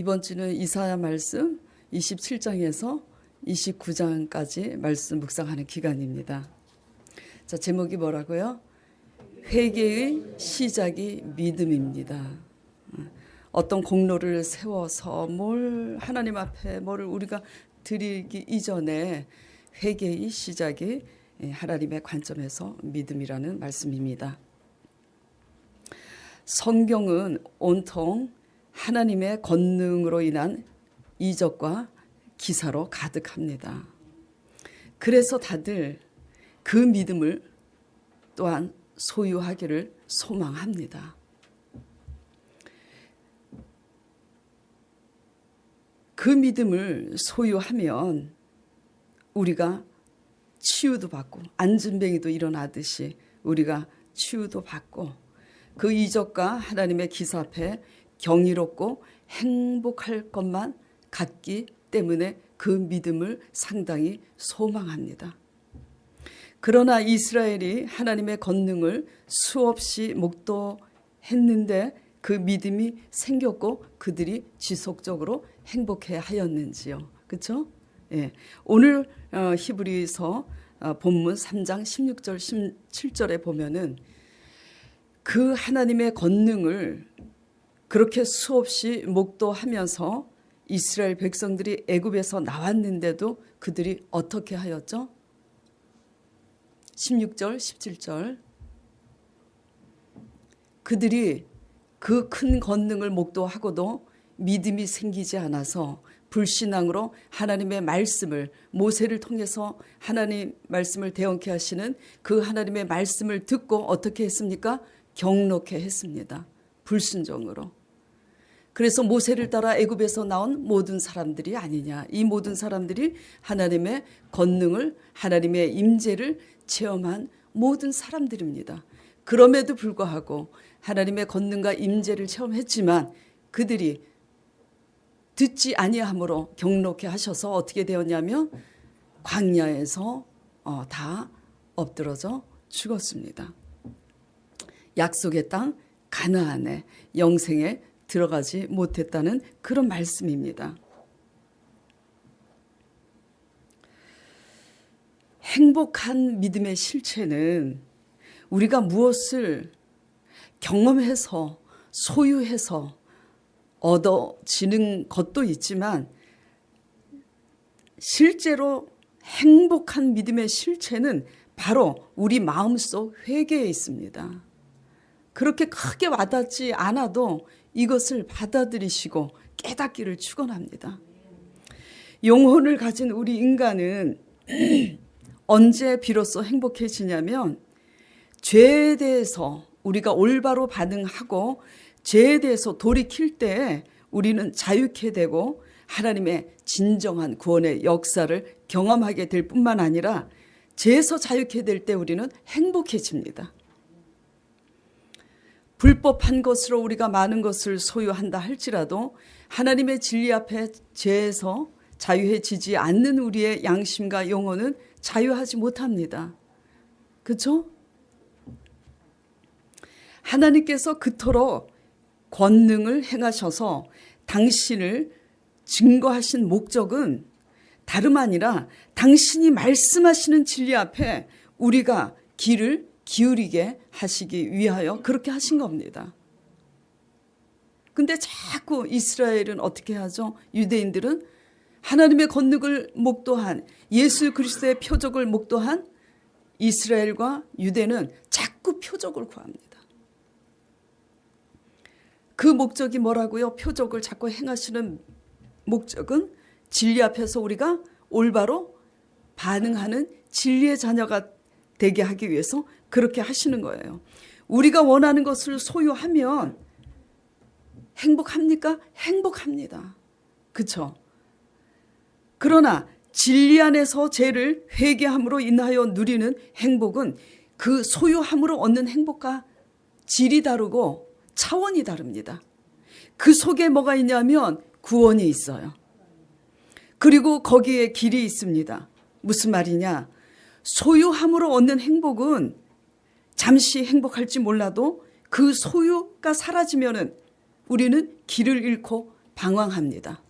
이번 주는 이사야 말씀 27장에서 29장까지 말씀 묵상하는 기간입니다. 자, 제목이 뭐라고요? 회개의 시작이 믿음입니다. 어떤 공로를 세워서 하나님 앞에 뭐를 우리가 드리기 이전에 회개의 시작이 하나님의 관점에서 믿음이라는 말씀입니다. 성경은 온통 하나님의 권능으로 인한 이적과 기사로 가득합니다. 그래서 다들 그 믿음을 또한 소유하기를 소망합니다. 그 믿음을 소유하면 우리가 치유도 받고 안진뱅이도 일어나듯이 우리가 치유도 받고 그 이적과 하나님의 기사 앞에 경이롭고 행복할 것만 같기 때문에 그 믿음을 상당히 소망합니다. 그러나 이스라엘이 하나님의 권능을 수없이 목도했는데 그 믿음이 생겼고 그들이 지속적으로 행복해 하였는지요. 그렇죠? 예. 오늘 히브리서 본문 3장 16절 17절에 보면은 그 하나님의 권능을 그렇게 수없이 목도하면서 이스라엘 백성들이 애굽에서 나왔는데도 그들이 어떻게 하였죠? 16절 17절 그들이 그 큰 권능을 목도하고도 믿음이 생기지 않아서 불신앙으로 하나님의 말씀을 모세를 통해서 하나님 말씀을 대언케 하시는 그 하나님의 말씀을 듣고 어떻게 했습니까? 경록해 했습니다. 불순종으로. 그래서 모세를 따라 애굽에서 나온 모든 사람들이 아니냐. 이 모든 사람들이 하나님의 권능을 하나님의 임재를 체험한 모든 사람들입니다. 그럼에도 불구하고 하나님의 권능과 임재를 체험했지만 그들이 듣지 아니함으로 경록해 하셔서 어떻게 되었냐면 광야에서 다 엎드러져 죽었습니다. 약속의 땅 가나안에 영생에 들어가지 못했다는 그런 말씀입니다. 행복한 믿음의 실체는 우리가 무엇을 경험해서 소유해서 얻어지는 것도 있지만 실제로 행복한 믿음의 실체는 바로 우리 마음속 회개에 있습니다. 그렇게 크게 와닿지 않아도 이것을 받아들이시고 깨닫기를 축원합니다. 영혼을 가진 우리 인간은 언제 비로소 행복해지냐면 죄에 대해서 우리가 올바로 반응하고 죄에 대해서 돌이킬 때 우리는 자유케 되고 하나님의 진정한 구원의 역사를 경험하게 될 뿐만 아니라 죄에서 자유케 될 때 우리는 행복해집니다. 불법한 것으로 우리가 많은 것을 소유한다 할지라도 하나님의 진리 앞에 죄에서 자유해지지 않는 우리의 양심과 영혼은 자유하지 못합니다. 그렇죠? 하나님께서 그토록 권능을 행하셔서 당신을 증거하신 목적은 다름 아니라 당신이 말씀하시는 진리 앞에 우리가 귀를 기울이게 하시기 위하여 그렇게 하신 겁니다. 근데 자꾸 이스라엘은 어떻게 하죠? 유대인들은 하나님의 권능을 목도한 예수 그리스도의 표적을 목도한 이스라엘과 유대는 자꾸 표적을 구합니다. 그 목적이 뭐라고요? 표적을 자꾸 행하시는 목적은 진리 앞에서 우리가 올바로 반응하는 진리의 자녀가 되게 하기 위해서 그렇게 하시는 거예요. 우리가 원하는 것을 소유하면 행복합니까? 행복합니다. 그렇죠? 그러나 진리 안에서 죄를 회개함으로 인하여 누리는 행복은 그 소유함으로 얻는 행복과 질이 다르고 차원이 다릅니다. 그 속에 뭐가 있냐면 구원이 있어요. 그리고 거기에 길이 있습니다. 무슨 말이냐? 소유함으로 얻는 행복은 잠시 행복할지 몰라도 그 소유가 사라지면은 우리는 길을 잃고 방황합니다.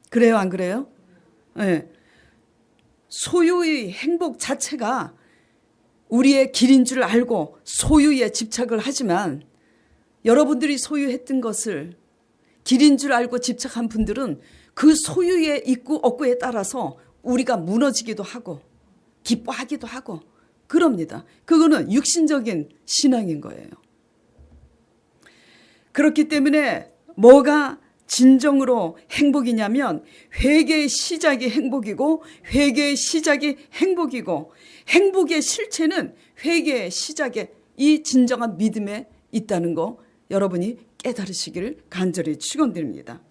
그래요, 안 그래요? 네. 소유의 행복 자체가 우리의 길인 줄 알고 소유에 집착을 하지만 여러분들이 소유했던 것을 길인 줄 알고 집착한 분들은 그 소유의 있고 없고에 따라서 우리가 무너지기도 하고 기뻐하기도 하고 그럽니다. 그거는 육신적인 신앙인 거예요. 그렇기 때문에 뭐가 진정으로 행복이냐면 회개의 시작이 행복이고 회개의 시작이 행복이고 행복의 실체는 회개의 시작에 이 진정한 믿음에 있다는 거 여러분이 깨달으시기를 간절히 축원드립니다.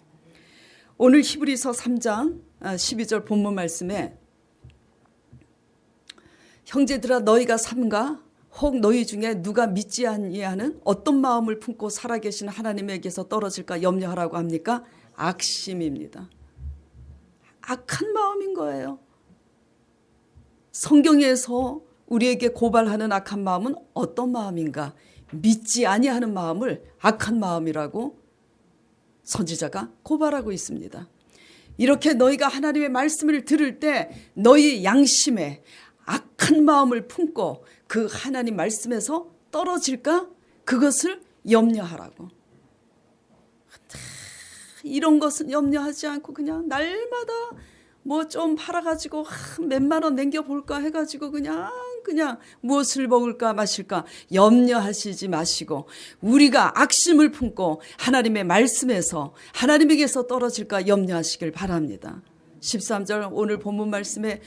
오늘 히브리서 3장 12절 본문 말씀에 형제들아 너희가 삼가 혹 너희 중에 누가 믿지 아니하는 어떤 마음을 품고 살아계신 하나님에게서 떨어질까 염려하라고 합니까? 악심입니다. 악한 마음인 거예요. 성경에서 우리에게 고발하는 악한 마음은 어떤 마음인가? 믿지 아니하는 마음을 악한 마음이라고 선지자가 고발하고 있습니다. 이렇게 너희가 하나님의 말씀을 들을 때 너희 양심에 악한 마음을 품고 그 하나님 말씀에서 떨어질까? 그것을 염려하라고. 이런 것은 염려하지 않고 그냥 날마다 뭐 좀 팔아가지고 몇만 원 남겨볼까 해가지고 그냥 무엇을 먹을까 마실까 염려하시지 마시고 우리가 악심을 품고 하나님의 말씀에서 하나님에게서 떨어질까 염려하시길 바랍니다. 13절 오늘 본문 말씀에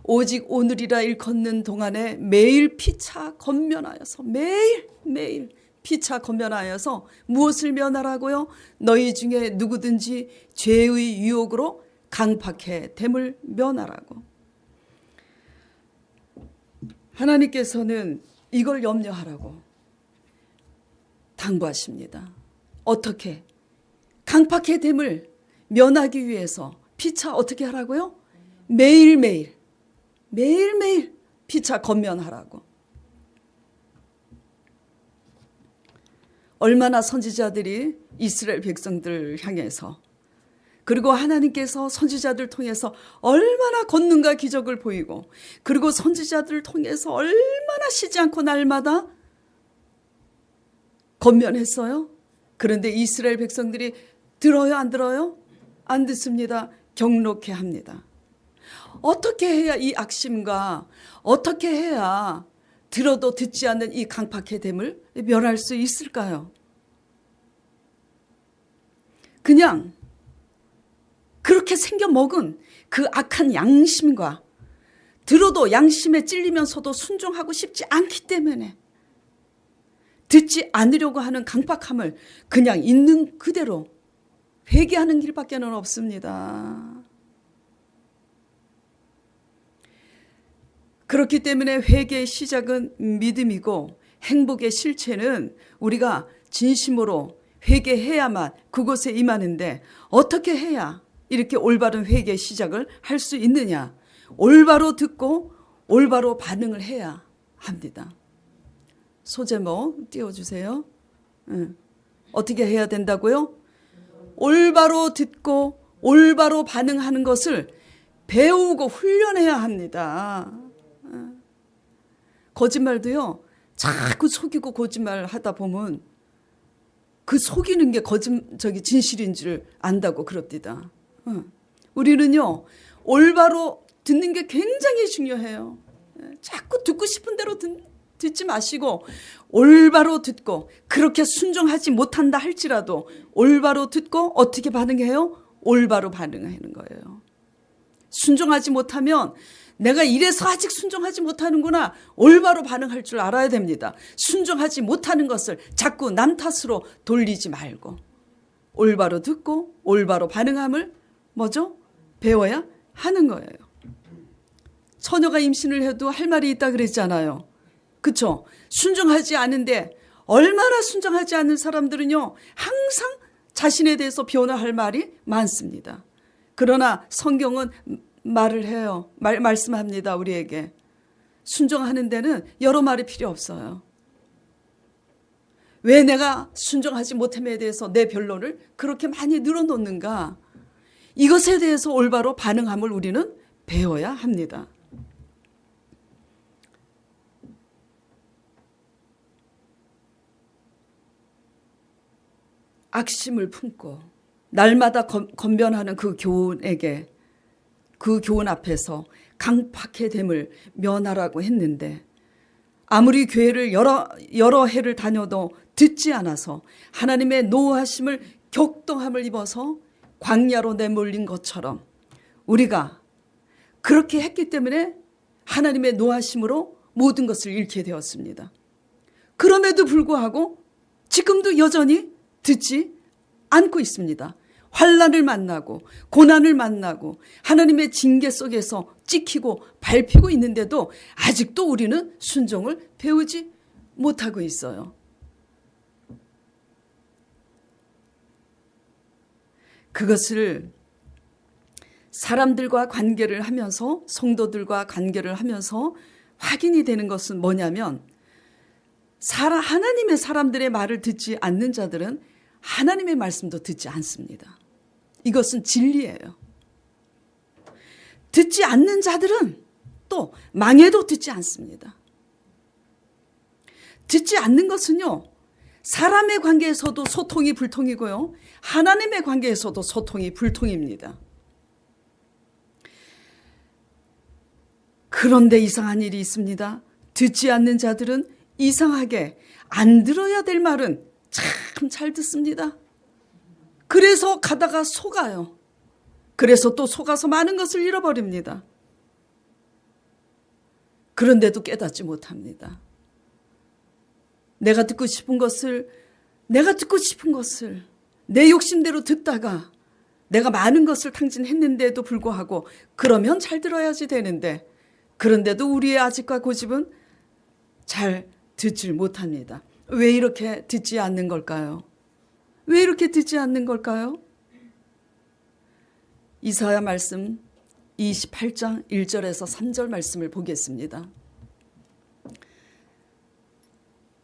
오직 오늘이라 일컫는 동안에 매일 피차 건면하여서 매일 피차 건면하여서 무엇을 면하라고요? 너희 중에 누구든지 죄의 유혹으로 강팍해 됨을 면하라고. 하나님께서는 이걸 염려하라고 당부하십니다. 어떻게? 강팍해 됨을 면하기 위해서 피차 어떻게 하라고요? 매일매일 피차 건면하라고. 얼마나 선지자들이 이스라엘 백성들을 향해서 그리고 하나님께서 선지자들 통해서 얼마나 권능과 기적을 보이고 그리고 선지자들을 통해서 얼마나 쉬지 않고 날마다 권면했어요. 그런데 이스라엘 백성들이 들어요, 안 들어요? 안 듣습니다. 경록해 합니다. 어떻게 해야 이 악심과 어떻게 해야 들어도 듣지 않는 이 강팍해 됨을 멸할 수 있을까요? 그냥 그렇게 생겨먹은 그 악한 양심과 들어도 양심에 찔리면서도 순종하고 싶지 않기 때문에 듣지 않으려고 하는 강팍함을 그냥 있는 그대로 회개하는 길밖에는 없습니다. 그렇기 때문에 회개의 시작은 믿음이고 행복의 실체는 우리가 진심으로 회개해야만 그곳에 임하는데 어떻게 해야 이렇게 올바른 회개의 시작을 할 수 있느냐? 올바로 듣고 올바로 반응을 해야 합니다. 소제목 띄워주세요. 어떻게 해야 된다고요? 올바로 듣고 올바로 반응하는 것을 배우고 훈련해야 합니다. 거짓말도요. 자꾸 속이고 거짓말 하다 보면 그 속이는 게 진실인 줄 안다고 그럽니다. 우리는요. 올바로 듣는 게 굉장히 중요해요. 자꾸 듣고 싶은 대로 듣지 마시고 올바로 듣고 그렇게 순종하지 못한다 할지라도 올바로 듣고 어떻게 반응해요? 올바로 반응하는 거예요. 순종하지 못하면 내가 이래서 아직 순종하지 못하는구나. 올바로 반응할 줄 알아야 됩니다. 순종하지 못하는 것을 자꾸 남 탓으로 돌리지 말고 올바로 듣고 올바로 반응함을 뭐죠? 배워야 하는 거예요. 처녀가 임신을 해도 할 말이 있다 그랬잖아요. 그렇죠? 순종하지 않은데 얼마나 순종하지 않는 사람들은요. 항상 자신에 대해서 변화할 말이 많습니다. 그러나 성경은 말을 해요. 말씀합니다. 우리에게. 순종하는 데는 여러 말이 필요 없어요. 왜 내가 순종하지 못함에 대해서 내 변론을 그렇게 많이 늘어놓는가? 이것에 대해서 올바로 반응함을 우리는 배워야 합니다. 악심을 품고 날마다 건변하는 그 교훈에게, 그 교훈 앞에서 강팍해 됨을 면하라고 했는데, 아무리 교회를 여러 해를 다녀도 듣지 않아서 하나님의 노하심을 격동함을 입어서 광야로 내몰린 것처럼 우리가 그렇게 했기 때문에 하나님의 노하심으로 모든 것을 잃게 되었습니다. 그럼에도 불구하고 지금도 여전히 듣지 않고 있습니다. 환난을 만나고 고난을 만나고 하나님의 징계 속에서 찍히고 밟히고 있는데도 아직도 우리는 순종을 배우지 못하고 있어요. 그것을 사람들과 관계를 하면서, 성도들과 관계를 하면서 확인이 되는 것은 뭐냐면, 하나님의 사람들의 말을 듣지 않는 자들은 하나님의 말씀도 듣지 않습니다. 이것은 진리예요. 듣지 않는 자들은 또 망해도 듣지 않습니다. 듣지 않는 것은요, 사람의 관계에서도 소통이 불통이고요, 하나님의 관계에서도 소통이 불통입니다. 그런데 이상한 일이 있습니다. 듣지 않는 자들은 이상하게 안 들어야 될 말은 참 잘 듣습니다. 그래서 가다가 속아요. 그래서 또 속아서 많은 것을 잃어버립니다. 그런데도 깨닫지 못합니다. 내가 듣고 싶은 것을 내 욕심대로 듣다가 내가 많은 것을 탕진했는데도 불구하고 그러면 잘 들어야지 되는데, 그런데도 우리의 아집과 고집은 잘 듣질 못합니다. 왜 이렇게 듣지 않는 걸까요? 왜 이렇게 듣지 않는 걸까요? 이사야 말씀 28장 1절에서 3절 말씀을 보겠습니다.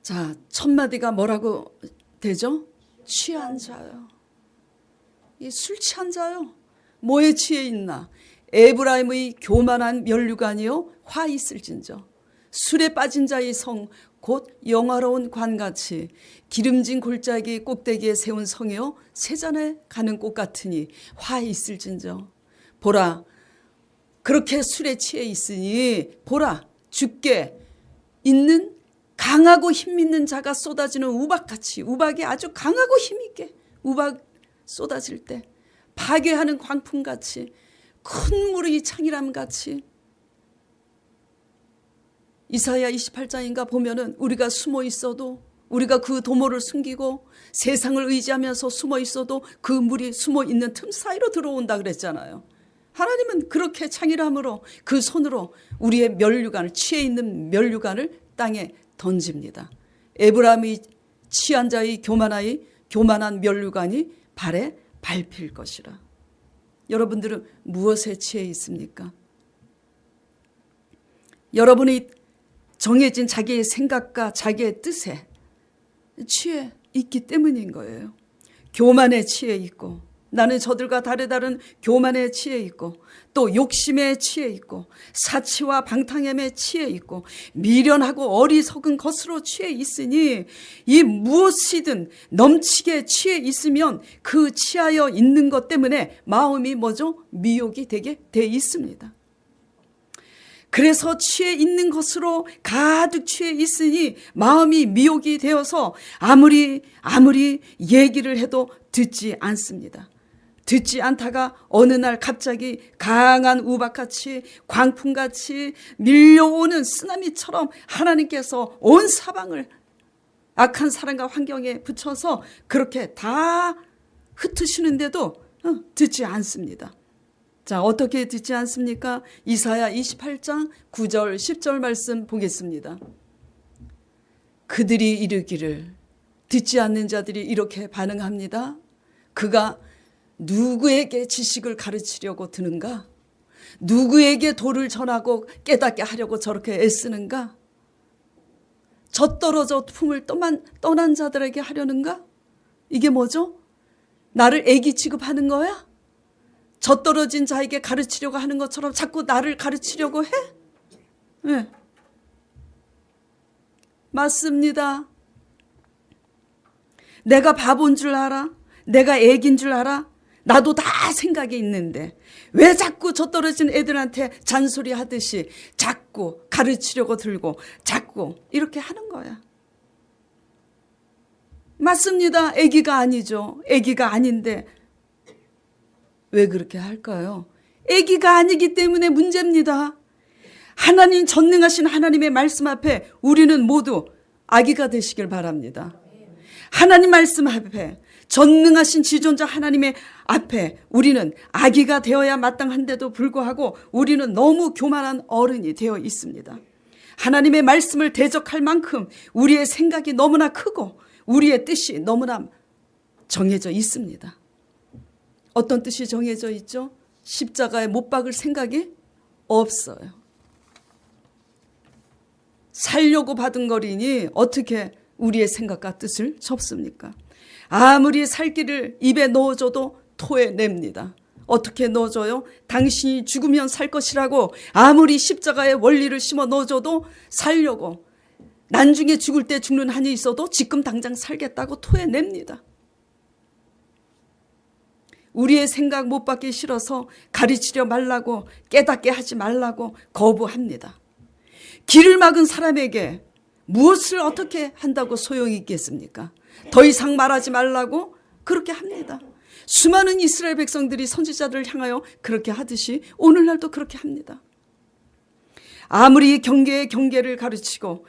자, 첫 마디가 뭐라고 되죠? 취한 자요. 이 술 취한 자요. 뭐에 취해 있나? 에브라임의 교만한 면류관이요 화 있을진저. 술에 빠진 자의 성 곧 영화로운 관같이 기름진 골짜기 꼭대기에 세운 성이요 세잔에 가는 꽃 같으니 화 있을진저. 보라, 그렇게 술에 취해 있으니 보라, 죽게 있는 강하고 힘있는 자가 쏟아지는 우박같이, 우박이 아주 강하고 힘있게 우박 쏟아질 때 파괴하는 광풍같이, 큰 물의 창이람같이. 이사야 28장인가 보면은 우리가 숨어 있어도, 우리가 그 도모를 숨기고 세상을 의지하면서 숨어 있어도 그 물이 숨어 있는 틈 사이로 들어온다 그랬잖아요. 하나님은 그렇게 창이람으로 그 손으로 우리의 면류관을, 취해 있는 면류관을 땅에 던집니다. 에브라임이 취한 자의 교만한 면류관이 발에 밟힐 것이라. 여러분들은 무엇에 취해 있습니까? 여러분이 정해진 자기의 생각과 자기의 뜻에 취해 있기 때문인 거예요. 교만에 취해 있고, 나는 저들과 다른 교만에 취해 있고, 또 욕심에 취해 있고, 사치와 방탕함에 취해 있고, 미련하고 어리석은 것으로 취해 있으니, 이 무엇이든 넘치게 취해 있으면 그 취하여 있는 것 때문에 마음이 뭐죠? 미혹이 되게 돼 있습니다. 그래서 취해 있는 것으로 가득 취해 있으니 마음이 미혹이 되어서 아무리 얘기를 해도 듣지 않습니다. 듣지 않다가 어느 날 갑자기 강한 우박같이, 광풍같이 밀려오는 쓰나미처럼 하나님께서 온 사방을 악한 사람과 환경에 붙여서 그렇게 다 흩으시는데도 듣지 않습니다. 자, 어떻게 듣지 않습니까? 이사야 28장 9절 10절 말씀 보겠습니다. 그들이 이르기를, 듣지 않는 자들이 이렇게 반응합니다. 그가 누구에게 지식을 가르치려고 드는가? 누구에게 도를 전하고 깨닫게 하려고 저렇게 애쓰는가? 젖떨어져 품을 떠난 자들에게 하려는가? 이게 뭐죠? 나를 애기 취급하는 거야? 젖떨어진 자에게 가르치려고 하는 것처럼 자꾸 나를 가르치려고 해? 네. 맞습니다. 내가 바본 줄 알아? 내가 애기인 줄 알아? 나도 다 생각이 있는데 왜 자꾸 젖떨어진 애들한테 잔소리 하듯이 자꾸 가르치려고 들고 자꾸 이렇게 하는 거야. 맞습니다. 애기가 아니죠. 애기가 아닌데 왜 그렇게 할까요? 애기가 아니기 때문에 문제입니다. 하나님 전능하신 하나님의 말씀 앞에 우리는 모두 아기가 되시길 바랍니다. 하나님 말씀 앞에 전능하신 지존자 하나님의 앞에 우리는 아기가 되어야 마땅한데도 불구하고 우리는 너무 교만한 어른이 되어 있습니다. 하나님의 말씀을 대적할 만큼 우리의 생각이 너무나 크고 우리의 뜻이 너무나 정해져 있습니다. 어떤 뜻이 정해져 있죠? 십자가에 못 박을 생각이 없어요. 살려고 받은 거리니 어떻게 우리의 생각과 뜻을 접습니까? 아무리 살 길을 입에 넣어줘도 토해냅니다. 어떻게 넣어줘요? 당신이 죽으면 살 것이라고 아무리 십자가에 원리를 심어 넣어줘도 살려고 나중에 죽을 때 죽는 한이 있어도 지금 당장 살겠다고 토해냅니다. 우리의 생각 못 받기 싫어서 가르치려 말라고 깨닫게 하지 말라고 거부합니다. 길을 막은 사람에게 무엇을 어떻게 한다고 소용이 있겠습니까? 더 이상 말하지 말라고 그렇게 합니다. 수많은 이스라엘 백성들이 선지자들을 향하여 그렇게 하듯이 오늘날도 그렇게 합니다. 아무리 경계의 경계를 가르치고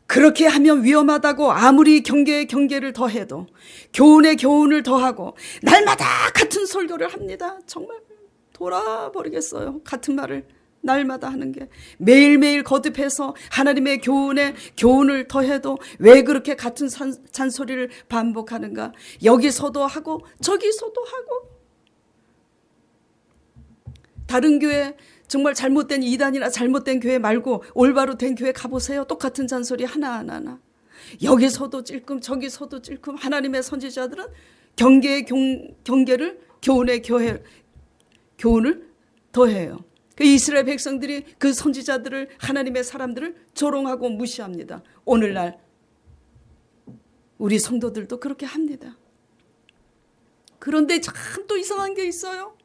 그렇게 하면 위험하다고 아무리 경계의 경계를 더해도 교훈의 교훈을 더하고 날마다 같은 설교를 합니다. 정말 돌아버리겠어요. 같은 말을 날마다 하는 게 매일매일 거듭해서 하나님의 교훈에 교훈을 더해도 왜 그렇게 같은 잔소리를 반복하는가? 여기서도 하고 저기서도 하고 다른 교회 정말 잘못된 이단이나 잘못된 교회 말고 올바로 된 교회 가보세요. 똑같은 잔소리 하나하나. 여기서도 찔끔 저기서도 찔끔. 하나님의 선지자들은 경계의 경계를 교훈의 교훈을 더해요. 그 이스라엘 백성들이 그 선지자들을 하나님의 사람들을 조롱하고 무시합니다. 오늘날 우리 성도들도 그렇게 합니다. 그런데 참 또 이상한 게 있어요.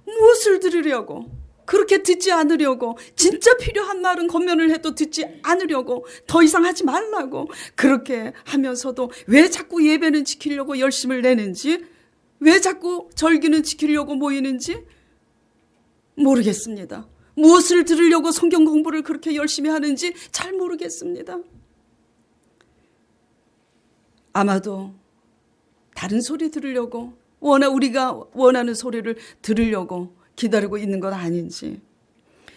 무엇을 들으려고 그렇게 듣지 않으려고 진짜 필요한 말은 권면을 해도 듣지 않으려고 더 이상 하지 말라고 그렇게 하면서도 왜 자꾸 예배는 지키려고 열심을 내는지 왜 자꾸 절기는 지키려고 모이는지 모르겠습니다. 무엇을 들으려고 성경 공부를 그렇게 열심히 하는지 잘 모르겠습니다. 아마도 다른 소리 들으려고 우리가 원하는 소리를 들으려고 기다리고 있는 건 아닌지.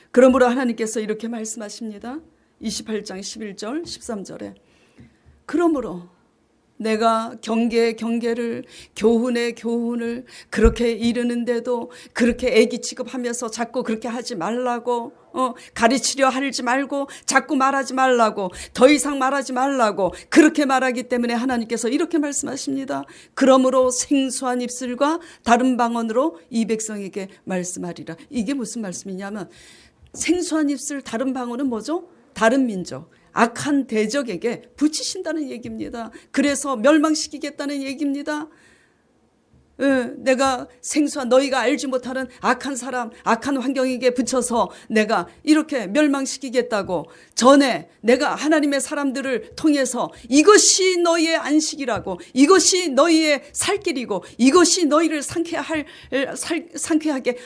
그러므로 하나님께서 이렇게 말씀하십니다. 28장 11절 13절에 그러므로 내가 경계의 경계를 교훈의 교훈을 그렇게 이르는데도 그렇게 애기 취급하면서 자꾸 그렇게 하지 말라고 가르치려 하지 말고 자꾸 말하지 말라고 더 이상 말하지 말라고 그렇게 말하기 때문에 하나님께서 이렇게 말씀하십니다. 그러므로 생수한 입술과 다른 방언으로 이 백성에게 말씀하리라. 이게 무슨 말씀이냐면 생수한 입술 다른 방언은 뭐죠? 다른 민족 악한 대적에게 붙이신다는 얘기입니다. 그래서 멸망시키겠다는 얘기입니다. 내가 생수한 너희가 알지 못하는 악한 사람, 악한 환경에게 붙여서 내가 이렇게 멸망시키겠다고 전에 내가 하나님의 사람들을 통해서 이것이 너희의 안식이라고 이것이 너희의 살 길이고 이것이 너희를 상쾌하게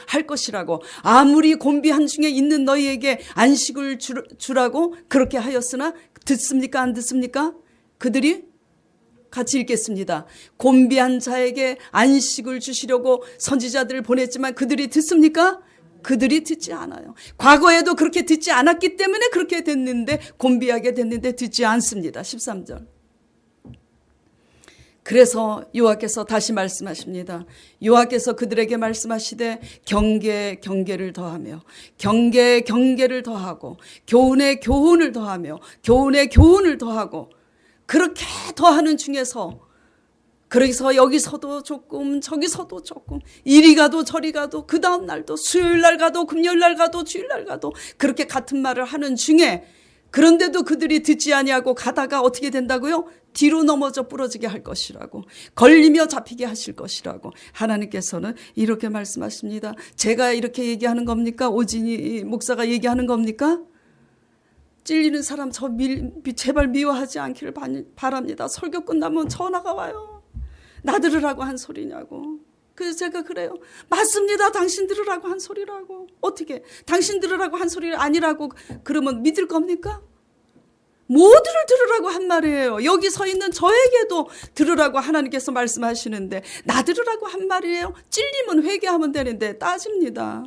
할 것이라고 아무리 곤비한 중에 있는 너희에게 안식을 주라고 그렇게 하였으나 듣습니까? 안 듣습니까? 그들이 같이 읽겠습니다. 곤비한 자에게 안식을 주시려고 선지자들을 보냈지만 그들이 듣습니까? 그들이 듣지 않아요. 과거에도 그렇게 듣지 않았기 때문에 그렇게 됐는데 곤비하게 됐는데 듣지 않습니다. 13절. 그래서 여호와께서 다시 말씀하십니다. 여호와께서 그들에게 말씀하시되 경계를 더하며 경계를 더하고 교훈에 교훈을 더하며 교훈에 교훈을 더하고 그렇게 더하는 중에서 그래서 여기서도 조금 저기서도 조금 이리 가도 저리 가도 그 다음 날도 수요일 날 가도 금요일 날 가도 주일 날 가도 그렇게 같은 말을 하는 중에 그런데도 그들이 듣지 아니하고 가다가 어떻게 된다고요? 뒤로 넘어져 부러지게 할 것이라고 걸리며 잡히게 하실 것이라고 하나님께서는 이렇게 말씀하십니다. 제가 이렇게 얘기하는 겁니까? 오진이 목사가 얘기하는 겁니까? 찔리는 사람 제발 미워하지 않기를 바랍니다. 설교 끝나면 전화가 와요. 나 들으라고 한 소리냐고. 그래서 제가 그래요. 맞습니다. 당신 들으라고 한 소리라고. 어떻게 당신 들으라고 한 소리 아니라고 그러면 믿을 겁니까? 모두를 들으라고 한 말이에요. 여기 서 있는 저에게도 들으라고 하나님께서 말씀하시는데 나 들으라고 한 말이에요. 찔리면 회개하면 되는데 따집니다.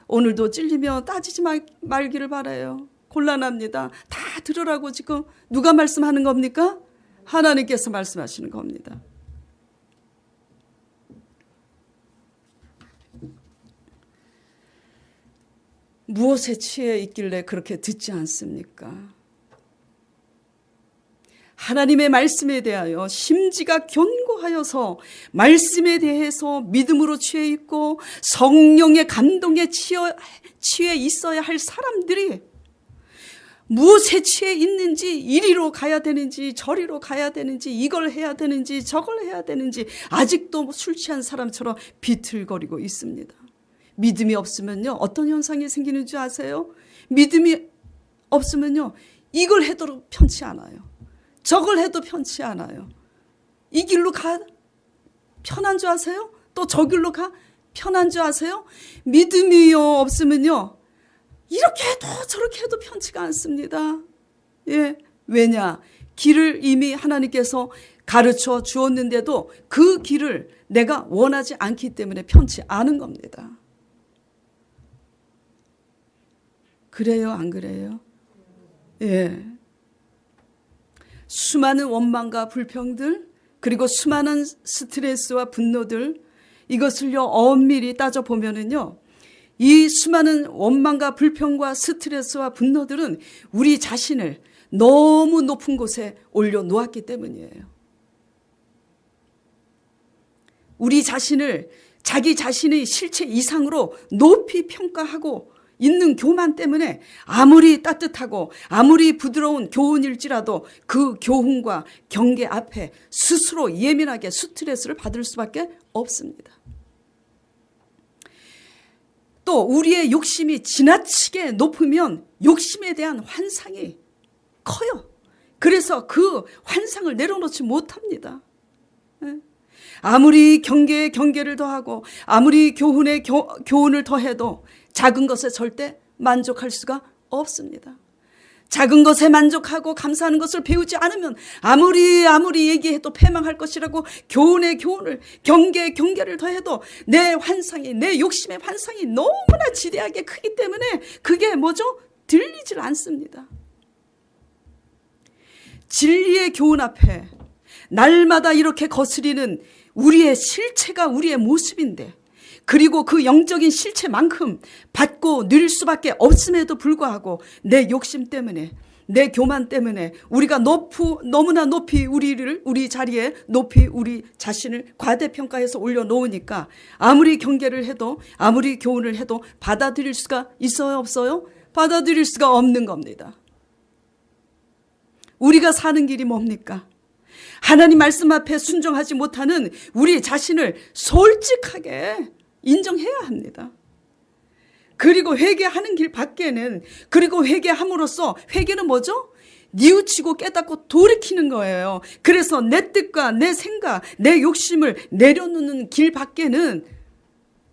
오늘도 찔리면 따지지 말기를 바라요. 곤란합니다. 다 들으라고 지금 누가 말씀하는 겁니까? 하나님께서 말씀하시는 겁니다. 무엇에 취해 있길래 그렇게 듣지 않습니까? 하나님의 말씀에 대하여 심지가 견고하여서 말씀에 대해서 믿음으로 취해 있고 성령의 감동에 취해 있어야 할 사람들이 무엇에 취해 있는지 이리로 가야 되는지 저리로 가야 되는지 이걸 해야 되는지 저걸 해야 되는지 아직도 술 취한 사람처럼 비틀거리고 있습니다. 믿음이 없으면요 어떤 현상이 생기는 줄 아세요? 믿음이 없으면요 이걸 해도 편치 않아요. 저걸 해도 편치 않아요. 이 길로 가 편한 줄 아세요? 또 저 길로 가 편한 줄 아세요? 믿음이요 없으면요 이렇게 해도 저렇게 해도 편치가 않습니다. 예, 왜냐? 길을 이미 하나님께서 가르쳐 주었는데도 그 길을 내가 원하지 않기 때문에 편치 않은 겁니다. 그래요, 안 그래요? 예. 수많은 원망과 불평들 그리고 수많은 스트레스와 분노들 이것을요 엄밀히 따져보면은요 이 수많은 원망과 불평과 스트레스와 분노들은 우리 자신을 너무 높은 곳에 올려놓았기 때문이에요. 우리 자신을 자기 자신의 실체 이상으로 높이 평가하고 있는 교만 때문에 아무리 따뜻하고 아무리 부드러운 교훈일지라도 그 교훈과 경계 앞에 스스로 예민하게 스트레스를 받을 수밖에 없습니다. 또 우리의 욕심이 지나치게 높으면 욕심에 대한 환상이 커요. 그래서 그 환상을 내려놓지 못합니다. 아무리 경계를 더하고 아무리 교훈에 교훈을 더해도 작은 것에 절대 만족할 수가 없습니다. 작은 것에 만족하고 감사하는 것을 배우지 않으면 아무리 얘기해도 패망할 것이라고 교훈에 교훈을 경계를 더해도 내 환상이 내 욕심의 환상이 너무나 지대하게 크기 때문에 그게 뭐죠? 들리질 않습니다. 진리의 교훈 앞에 날마다 이렇게 거스리는 우리의 실체가 우리의 모습인데 그리고 그 영적인 실체만큼 받고 누릴 수밖에 없음에도 불구하고 내 욕심 때문에 내 교만 때문에 우리가 너무나 높이 우리 자리에 높이 우리 자신을 과대평가해서 올려놓으니까 아무리 경계를 해도 아무리 교훈을 해도 받아들일 수가 있어요 없어요? 받아들일 수가 없는 겁니다. 우리가 사는 길이 뭡니까? 하나님 말씀 앞에 순종하지 못하는 우리 자신을 솔직하게 인정해야 합니다. 그리고 회개하는 길 밖에는 그리고 회개함으로써 회개는 뭐죠? 뉘우치고 깨닫고 돌이키는 거예요. 그래서 내 뜻과 내 생각, 내 욕심을 내려놓는 길 밖에는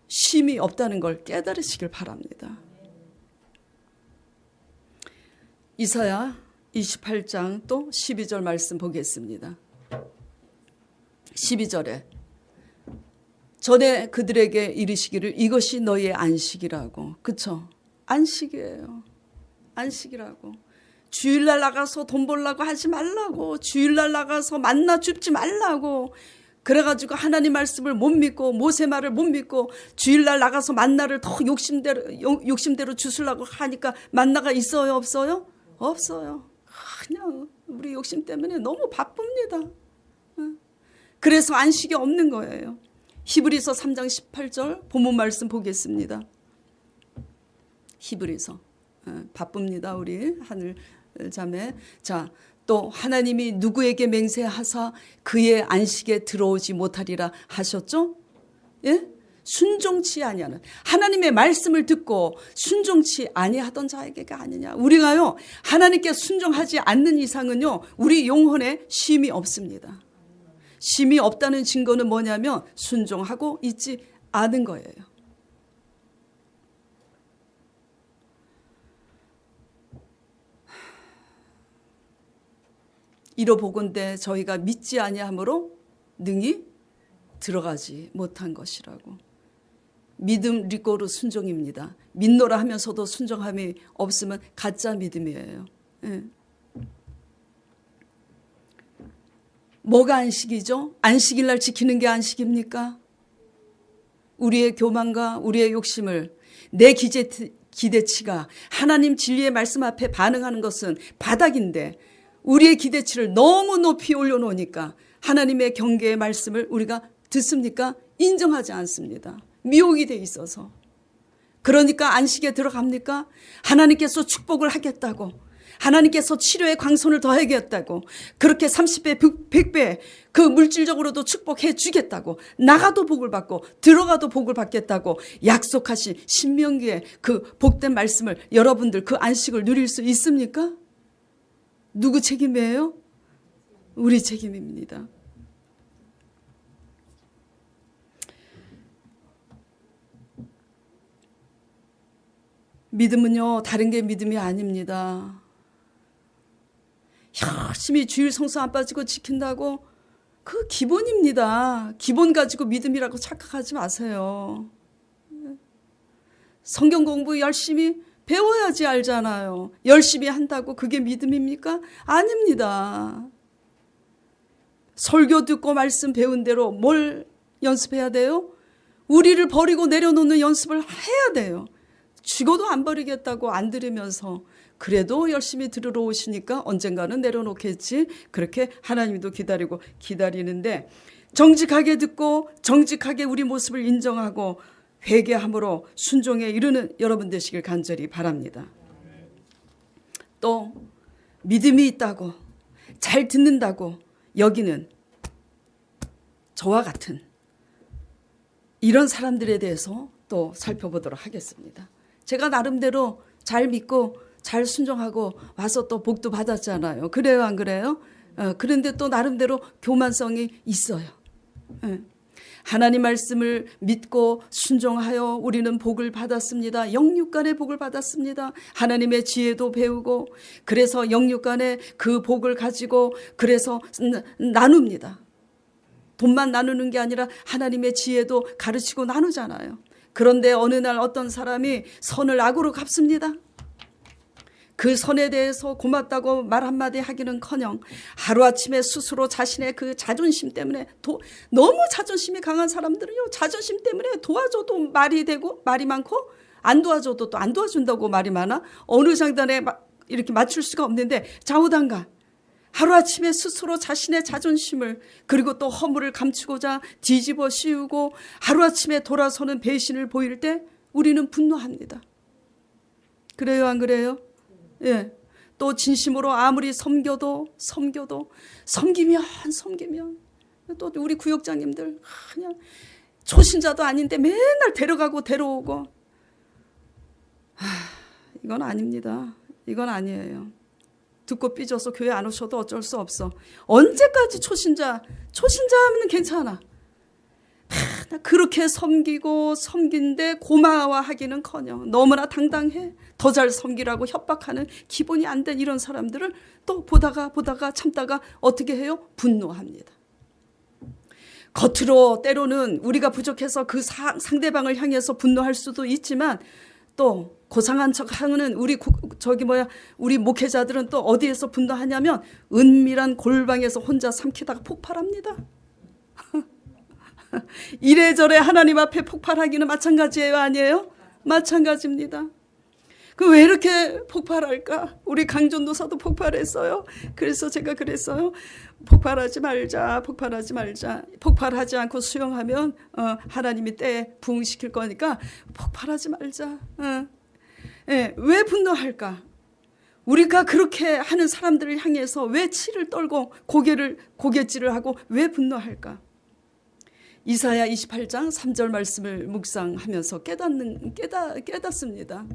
쉼이 없다는 걸 깨달으시길 바랍니다. 이사야 28장 또 12절 말씀 보겠습니다. 12절에 전에 그들에게 이르시기를 이것이 너희의 안식이라고. 그쵸? 안식이에요. 안식이라고. 주일날 나가서 돈 벌라고 하지 말라고, 주일날 나가서 만나 줍지 말라고, 그래가지고 하나님 말씀을 못 믿고 모세 말을 못 믿고 주일날 나가서 만나를 더 욕심대로 주술라고 하니까 만나가 있어요, 없어요? 없어요. 그냥 우리 욕심 때문에 너무 바쁩니다. 그래서 안식이 없는 거예요. 히브리서 3장 18절 본문 말씀 보겠습니다. 히브리서. 바쁩니다, 우리 하늘 자매. 자, 또 하나님이 누구에게 맹세하사 그의 안식에 들어오지 못하리라 하셨죠? 예? 순종치 아니하는, 하나님의 말씀을 듣고 순종치 아니하던 자에게가 아니냐. 우리가요, 하나님께 순종하지 않는 이상은요, 우리 영혼에 쉼이 없습니다. 쉼이 없다는 증거는 뭐냐면 순종하고 있지 않은 거예요. 이로보건대 저희가 믿지 아니함으로 능히 들어가지 못한 것이라고. 믿음 리꼬르 순종입니다. 믿노라 하면서도 순종함이 없으면 가짜 믿음이에요. 예. 뭐가 안식이죠? 안식일 날 지키는 게 안식입니까? 우리의 교만과 우리의 욕심을, 내 기대치가 하나님 진리의 말씀 앞에 반응하는 것은 바닥인데 우리의 기대치를 너무 높이 올려놓으니까 하나님의 경계의 말씀을 우리가 듣습니까? 인정하지 않습니다. 미혹이 돼 있어서. 그러니까 안식에 들어갑니까? 하나님께서 축복을 하겠다고, 하나님께서 치료의 광선을 더하겠다고, 그렇게 30배, 100배 그 물질적으로도 축복해 주겠다고, 나가도 복을 받고 들어가도 복을 받겠다고 약속하신 신명기의 그 복된 말씀을 여러분들 그 안식을 누릴 수 있습니까? 누구 책임이에요? 우리 책임입니다. 믿음은요, 다른 게 믿음이 아닙니다. 열심히 주일 성수 안 빠지고 지킨다고 그 기본입니다. 기본 가지고 믿음이라고 착각하지 마세요. 성경 공부 열심히 배워야지 알잖아요. 열심히 한다고 그게 믿음입니까? 아닙니다. 설교 듣고 말씀 배운 대로 뭘 연습해야 돼요? 우리를 버리고 내려놓는 연습을 해야 돼요. 죽어도 안 버리겠다고 안 들으면서 그래도 열심히 들으러 오시니까 언젠가는 내려놓겠지. 그렇게 하나님도 기다리는데 정직하게 듣고 정직하게 우리 모습을 인정하고 회개함으로 순종에 이르는 여러분 되시길 간절히 바랍니다. 또 믿음이 있다고 잘 듣는다고 여기는 저와 같은 이런 사람들에 대해서 또 살펴보도록 하겠습니다. 제가 나름대로 잘 믿고 잘 순종하고 와서 또 복도 받았잖아요. 그래요, 안 그래요? 그런데 또 나름대로 교만성이 있어요. 하나님 말씀을 믿고 순종하여 우리는 복을 받았습니다. 영육간의 복을 받았습니다. 하나님의 지혜도 배우고 그래서 영육간의 그 복을 가지고 그래서 나눕니다. 돈만 나누는 게 아니라 하나님의 지혜도 가르치고 나누잖아요. 그런데 어느 날 어떤 사람이 선을 악으로 갚습니다. 그 선에 대해서 고맙다고 말 한마디 하기는커녕 하루아침에 스스로 자신의 그 자존심 때문에 너무 자존심이 강한 사람들은요, 자존심 때문에 도와줘도 말이 되고 말이 많고 안 도와줘도 또 안 도와준다고 말이 많아. 어느 장단에 이렇게 맞출 수가 없는데 좌우당가 하루아침에 스스로 자신의 자존심을 그리고 또 허물을 감추고자 뒤집어 씌우고 하루아침에 돌아서는 배신을 보일 때 우리는 분노합니다. 그래요, 안 그래요? 예. 또 진심으로 아무리 섬기면 또 우리 구역장님들 그냥 초신자도 아닌데 맨날 데려가고 데려오고 이건 아닙니다. 이건 아니에요. 듣고 삐져서 교회 안 오셔도 어쩔 수 없어. 언제까지 초신자 하면 괜찮아. 그렇게 섬긴데 고마워하기는커녕 너무나 당당해. 더 잘 섬기라고 협박하는 기본이 안 된 이런 사람들을 또 보다가 참다가 어떻게 해요? 분노합니다. 겉으로 때로는 우리가 부족해서 그 상대방을 향해서 분노할 수도 있지만 또 고상한 척하는 우리 목회자들은 또 어디에서 분노하냐면 은밀한 골방에서 혼자 삼키다가 폭발합니다. 이래저래 하나님 앞에 폭발하기는 마찬가지예요, 아니에요? 마찬가지입니다. 그 왜 이렇게 폭발할까? 우리 강전도사도 폭발했어요. 그래서 제가 그랬어요. 폭발하지 말자. 폭발하지 않고 수용하면 하나님이 때에 부응시킬 거니까 폭발하지 말자. 예, 왜 분노할까? 우리가 그렇게 하는 사람들을 향해서 왜 치를 떨고 고갯질을 하고 왜 분노할까? 이사야 28장 3절 말씀을 묵상하면서 깨닫습니다.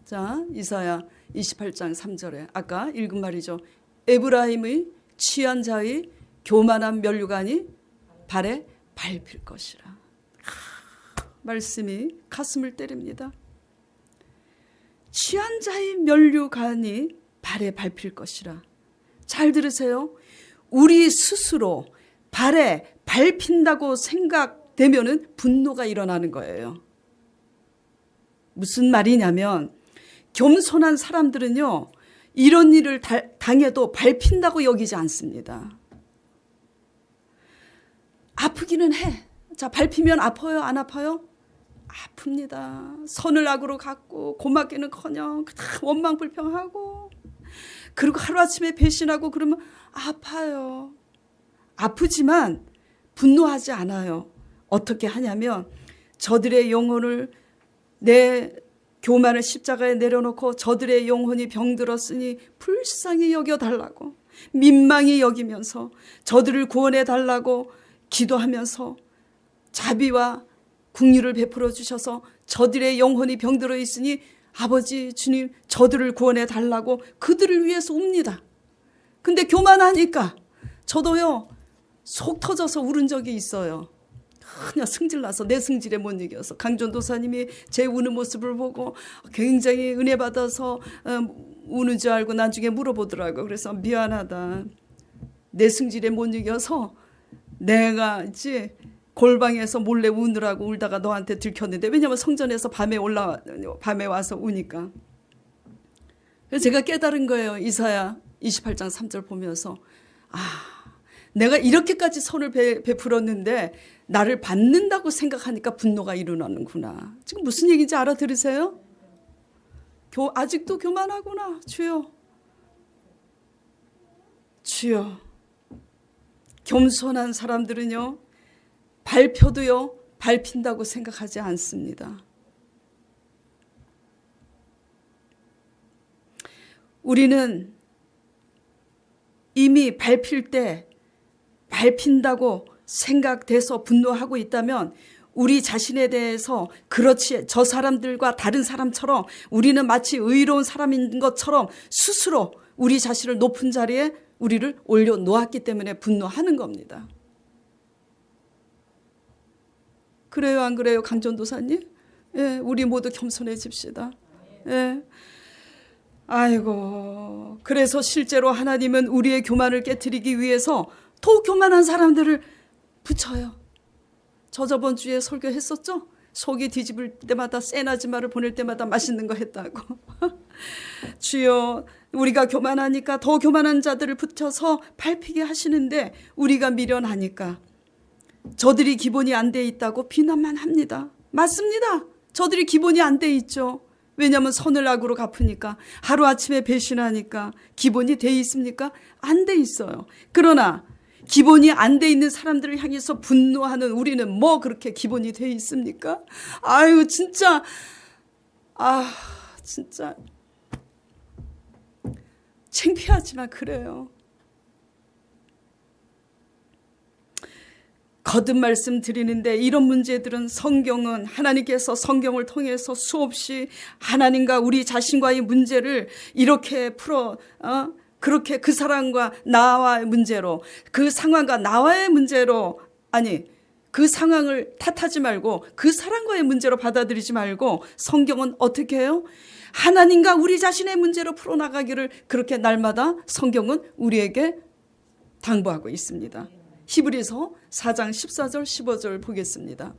자, 이사야 28장 3절에 아까 읽은 말이죠. 에브라임의 취한 자의 교만한 면류관이 발에 밟힐 것이라. 말씀이 가슴을 때립니다. 취한 자의 면류관이 발에 밟힐 것이라. 잘 들으세요. 우리 스스로 발에 밟힌다고 생각되면은 분노가 일어나는 거예요. 무슨 말이냐면 겸손한 사람들은요, 이런 일을 당해도 밟힌다고 여기지 않습니다. 아프기는 해. 자, 밟히면 아파요? 안 아파요? 아픕니다. 선을 악으로 갖고 고맙기는커녕 원망불평하고, 그리고 하루아침에 배신하고 그러면 아파요. 아프지만 분노하지 않아요. 어떻게 하냐면 저들의 영혼을 내 교만을 십자가에 내려놓고 저들의 영혼이 병들었으니 불쌍히 여겨달라고 민망히 여기면서 저들을 구원해달라고 기도하면서 자비와 긍휼을 베풀어 주셔서 저들의 영혼이 병들어 있으니 아버지 주님 저들을 구원해달라고 그들을 위해서 웁니다. 근데 교만하니까 저도요 속 터져서 울은 적이 있어요. 그냥 승질나서 내 승질에 못 이겨서 강전도사님이 제 우는 모습을 보고 굉장히 은혜 받아서 우는 줄 알고 나중에 물어보더라고요. 그래서 미안하다. 내 승질에 못 이겨서 내가 있지 골방에서 몰래 우느라고 울다가 너한테 들켰는데, 왜냐하면 성전에서 밤에 와서 우니까. 그래서 제가 깨달은 거예요. 이사야 28장 3절 보면서 내가 이렇게까지 선을 베풀었는데 나를 받는다고 생각하니까 분노가 일어나는구나. 지금 무슨 얘기인지 알아들으세요? 아직도 교만하구나. 주여. 겸손한 사람들은요, 밟혀도요, 밟힌다고 생각하지 않습니다. 우리는 이미 밟힐 때 밟힌다고 생각돼서 분노하고 있다면 우리 자신에 대해서 그렇지 저 사람들과 다른 사람처럼 우리는 마치 의로운 사람인 것처럼 스스로 우리 자신을 높은 자리에 우리를 올려놓았기 때문에 분노하는 겁니다. 그래요, 안 그래요, 강전도사님? 예, 우리 모두 겸손해집시다. 예. 아이고, 그래서 실제로 하나님은 우리의 교만을 깨트리기 위해서 더 교만한 사람들을 붙여요. 저번 주에 설교했었죠? 속이 뒤집을 때마다 센 아줌마를 보낼 때마다 맛있는 거 했다고. 주여, 우리가 교만하니까 더 교만한 자들을 붙여서 밟히게 하시는데 우리가 미련하니까 저들이 기본이 안 돼 있다고 비난만 합니다. 맞습니다. 저들이 기본이 안 돼 있죠. 왜냐하면 선을 악으로 갚으니까, 하루아침에 배신하니까. 기본이 돼 있습니까? 안 돼 있어요. 그러나 기본이 안 돼 있는 사람들을 향해서 분노하는 우리는 뭐 그렇게 기본이 돼 있습니까? 아유 진짜 창피하지만 그래요. 거듭 말씀드리는데 이런 문제들은 성경은 하나님께서 성경을 통해서 수없이 하나님과 우리 자신과의 문제를 이렇게 그렇게 그 사람과 나와의 문제로, 그 상황과 나와의 문제로, 아니 그 상황을 탓하지 말고 그 사람과의 문제로 받아들이지 말고 성경은 어떻게 해요? 하나님과 우리 자신의 문제로 풀어나가기를 그렇게 날마다 성경은 우리에게 당부하고 있습니다. 히브리서 4장 14절 15절 보겠습니다.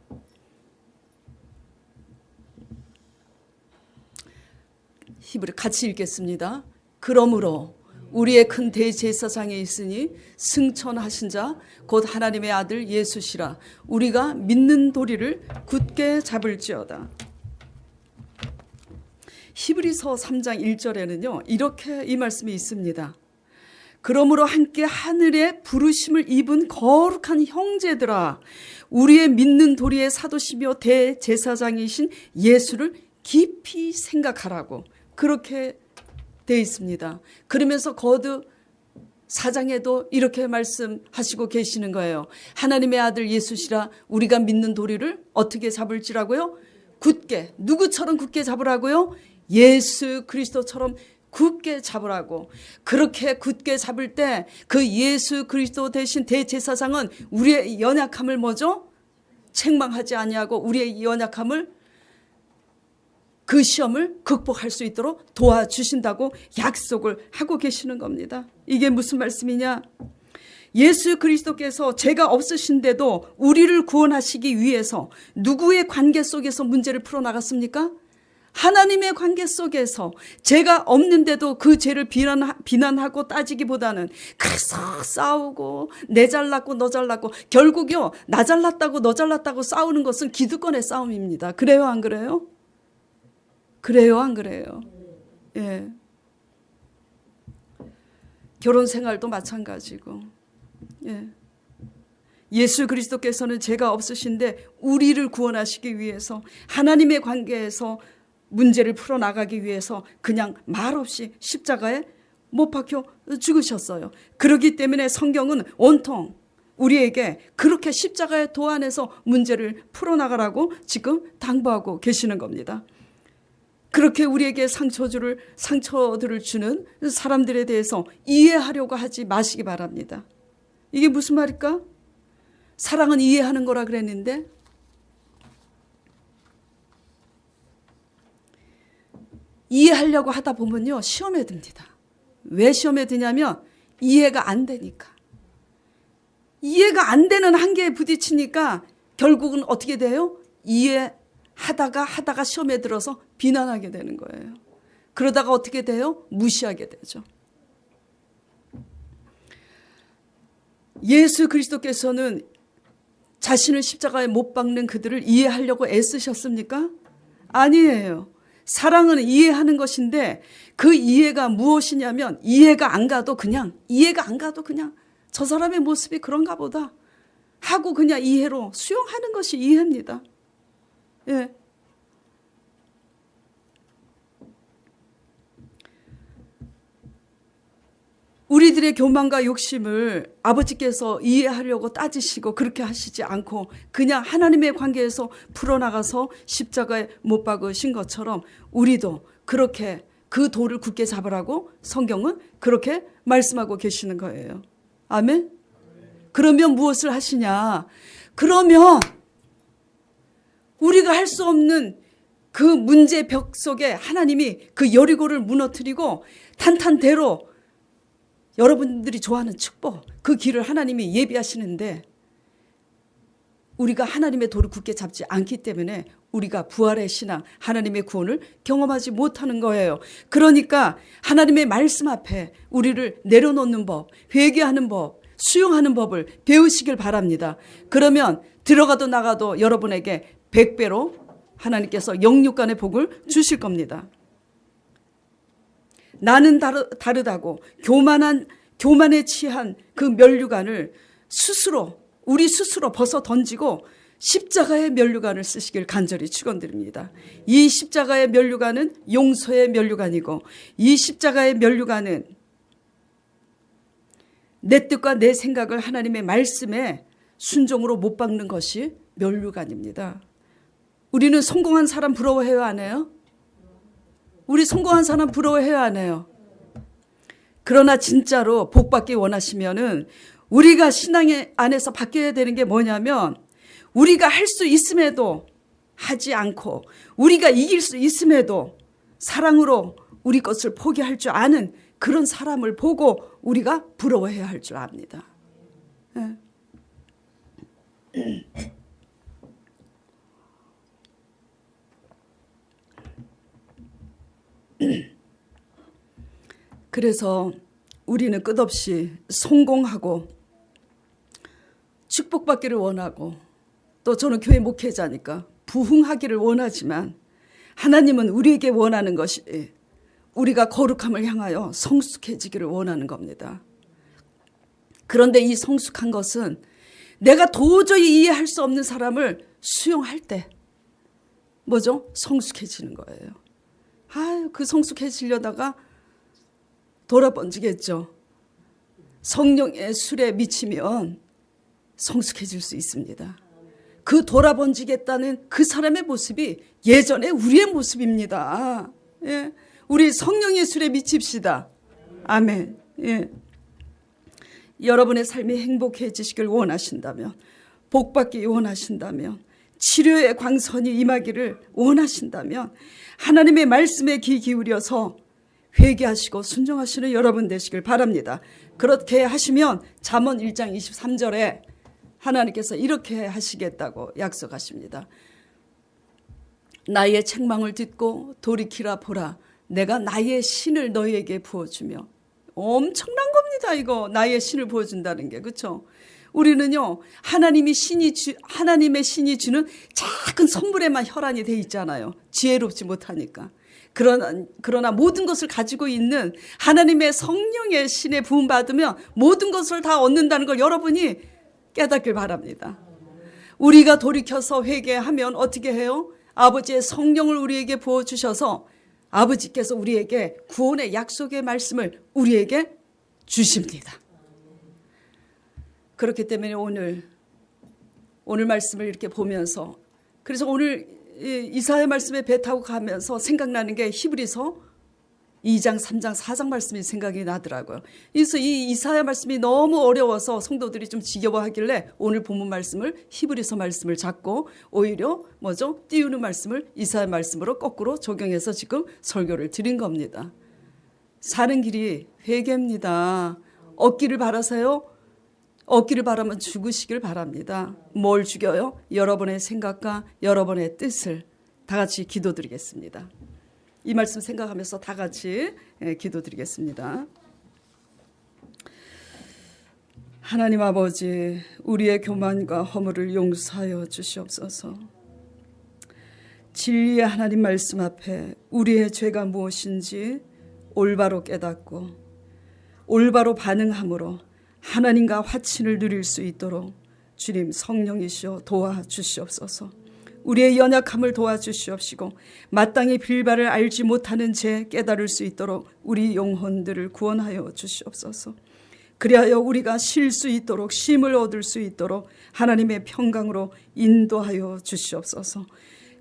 히브리 같이 읽겠습니다. 그러므로 우리의 큰 대제사장이 있으니 승천하신 자 곧 하나님의 아들 예수시라. 우리가 믿는 도리를 굳게 잡을지어다. 히브리서 3장 1절에는요 이렇게 이 말씀이 있습니다. 그러므로 함께 하늘의 부르심을 입은 거룩한 형제들아, 우리의 믿는 도리의 사도시며 대제사장이신 예수를 깊이 생각하라고 그렇게 되어 있습니다. 그러면서 거듭 4장에도 이렇게 말씀하시고 계시는 거예요. 하나님의 아들 예수시라. 우리가 믿는 도리를 어떻게 잡을지라고요? 굳게. 누구처럼 굳게 잡으라고요? 예수 그리스도처럼 굳게 잡으라고. 그렇게 굳게 잡을 때 그 예수 그리스도 대신 대제사장은 우리의 연약함을 뭐죠? 책망하지 아니하고 우리의 연약함을 그 시험을 극복할 수 있도록 도와주신다고 약속을 하고 계시는 겁니다. 이게 무슨 말씀이냐? 예수 그리스도께서 죄가 없으신데도 우리를 구원하시기 위해서 누구의 관계 속에서 문제를 풀어나갔습니까? 하나님의 관계 속에서 죄가 없는데도 그 죄를 비난하고 따지기보다는 계속 싸우고 내 잘났고 너 잘났고 결국요 나 잘났다고 너 잘났다고 싸우는 것은 기득권의 싸움입니다. 그래요 안 그래요? 그래요 안 그래요? 예. 결혼 생활도 마찬가지고. 예. 예수 그리스도께서는 죄가 없으신데 우리를 구원하시기 위해서 하나님의 관계에서 문제를 풀어나가기 위해서 그냥 말없이 십자가에 못 박혀 죽으셨어요. 그렇기 때문에 성경은 온통 우리에게 그렇게 십자가의 도 안에서 문제를 풀어나가라고 지금 당부하고 계시는 겁니다. 그렇게 우리에게 상처들을 주는 사람들에 대해서 이해하려고 하지 마시기 바랍니다. 이게 무슨 말일까? 사랑은 이해하는 거라 그랬는데 이해하려고 하다 보면요 시험에 듭니다. 왜 시험에 드냐면 이해가 안 되니까. 이해가 안 되는 한계에 부딪히니까 결국은 어떻게 돼요? 이해하다가 시험에 들어서 비난하게 되는 거예요. 그러다가 어떻게 돼요? 무시하게 되죠. 예수 그리스도께서는 자신을 십자가에 못 박는 그들을 이해하려고 애쓰셨습니까? 아니에요. 사랑은 이해하는 것인데 그 이해가 무엇이냐면 이해가 안 가도 그냥 저 사람의 모습이 그런가 보다 하고 그냥 이해로 수용하는 것이 이해입니다. 예. 우리들의 교만과 욕심을 아버지께서 이해하려고 따지시고 그렇게 하시지 않고 그냥 하나님의 관계에서 풀어나가서 십자가에 못 박으신 것처럼 우리도 그렇게 그 도를 굳게 잡으라고 성경은 그렇게 말씀하고 계시는 거예요. 아멘? 그러면 무엇을 하시냐? 그러면 우리가 할 수 없는 그 문제 벽 속에 하나님이 그 여리고를 무너뜨리고 탄탄대로 여러분들이 좋아하는 축복, 그 길을 하나님이 예비하시는데 우리가 하나님의 도를 굳게 잡지 않기 때문에 우리가 부활의 신앙, 하나님의 구원을 경험하지 못하는 거예요. 그러니까 하나님의 말씀 앞에 우리를 내려놓는 법, 회개하는 법, 수용하는 법을 배우시길 바랍니다. 그러면 들어가도 나가도 여러분에게 100배로 하나님께서 영육간의 복을 주실 겁니다. 나는 다르다고 교만에 취한 그 면류관을 우리 스스로 벗어 던지고 십자가의 면류관을 쓰시길 간절히 축원드립니다. 이 십자가의 면류관은 용서의 면류관이고 이 십자가의 면류관은 내 뜻과 내 생각을 하나님의 말씀에 순종으로 못 박는 것이 면류관입니다. 우리는 성공한 사람 부러워해요 안 해요? 우리 성공한 사람 부러워해요 안 해요? 그러나 진짜로 복 받기 원하시면은 우리가 신앙 안에서 바뀌어야 되는 게 뭐냐면 우리가 할 수 있음에도 하지 않고 우리가 이길 수 있음에도 사랑으로 우리 것을 포기할 줄 아는 그런 사람을 보고 우리가 부러워해야 할 줄 압니다. 네. 그래서 우리는 끝없이 성공하고 축복받기를 원하고, 또 저는 교회 목회자니까 부흥하기를 원하지만, 하나님은 우리에게 원하는 것이 우리가 거룩함을 향하여 성숙해지기를 원하는 겁니다. 그런데 이 성숙한 것은 내가 도저히 이해할 수 없는 사람을 수용할 때 뭐죠? 성숙해지는 거예요. 아유, 그 성숙해지려다가 돌아번지겠죠. 성령의 술에 미치면 성숙해질 수 있습니다. 그 돌아번지겠다는 그 사람의 모습이 예전에 우리의 모습입니다. 예. 우리 성령의 술에 미칩시다. 아멘. 예. 여러분의 삶이 행복해지시길 원하신다면, 복받기 원하신다면, 치료의 광선이 임하기를 원하신다면, 하나님의 말씀에 귀 기울여서 회개하시고 순종하시는 여러분 되시길 바랍니다. 그렇게 하시면 잠언 1장 23절에 하나님께서 이렇게 하시겠다고 약속하십니다. 나의 책망을 듣고 돌이키라 보라. 내가 나의 신을 너희에게 부어주며. 엄청난 겁니다. 이거 나의 신을 부어준다는 게, 그렇죠? 우리는요, 하나님의 신이 주는 작은 선물에만 혈안이 돼 있잖아요. 지혜롭지 못하니까. 그러나 모든 것을 가지고 있는 하나님의 성령의 신에 부음 받으면 모든 것을 다 얻는다는 걸 여러분이 깨닫길 바랍니다. 우리가 돌이켜서 회개하면 어떻게 해요? 아버지의 성령을 우리에게 부어주셔서 아버지께서 우리에게 구원의 약속의 말씀을 우리에게 주십니다. 그렇기 때문에 오늘 말씀을 이렇게 보면서, 그래서 오늘 이사야 말씀에 배 타고 가면서 생각나는 게 히브리서 2장, 3장, 4장 말씀이 생각이 나더라고요. 그래서 이 이사야 말씀이 너무 어려워서 성도들이 좀 지겨워하길래 오늘 본문 말씀을 히브리서 말씀을 잡고 오히려 띄우는 말씀을 이사야 말씀으로 거꾸로 적용해서 지금 설교를 드린 겁니다. 사는 길이 회개입니다. 얻기를 바라세요? 얻기를 바라면 죽으시길 바랍니다. 뭘 죽여요? 여러분의 생각과 여러분의 뜻을. 다 같이 기도드리겠습니다. 이 말씀 생각하면서 다 같이 기도드리겠습니다. 하나님 아버지, 우리의 교만과 허물을 용서하여 주시옵소서. 진리의 하나님 말씀 앞에 우리의 죄가 무엇인지 올바로 깨닫고 올바로 반응함으로 하나님과 화친을 누릴 수 있도록 주님 성령이시여 도와주시옵소서. 우리의 연약함을 도와주시옵시고 마땅히 빌바를 알지 못하는 죄 깨달을 수 있도록 우리 영혼들을 구원하여 주시옵소서. 그리하여 우리가 쉴 수 있도록 쉼을 얻을 수 있도록 하나님의 평강으로 인도하여 주시옵소서.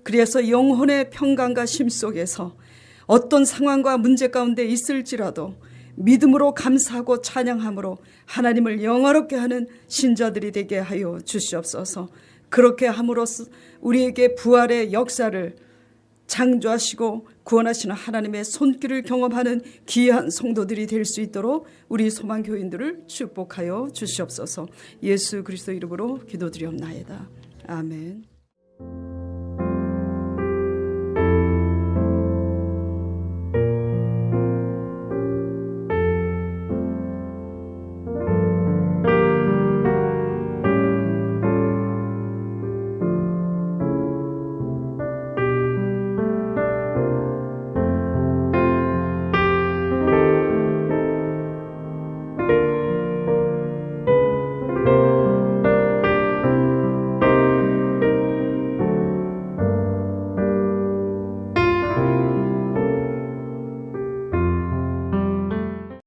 그래서 영혼의 평강과 쉼 속에서 어떤 상황과 문제 가운데 있을지라도 믿음으로 감사하고 찬양함으로 하나님을 영화롭게 하는 신자들이 되게 하여 주시옵소서. 그렇게 함으로써 우리에게 부활의 역사를 창조하시고 구원하시는 하나님의 손길을 경험하는 귀한 성도들이 될 수 있도록 우리 소망교인들을 축복하여 주시옵소서. 예수 그리스도 이름으로 기도드리옵나이다. 아멘.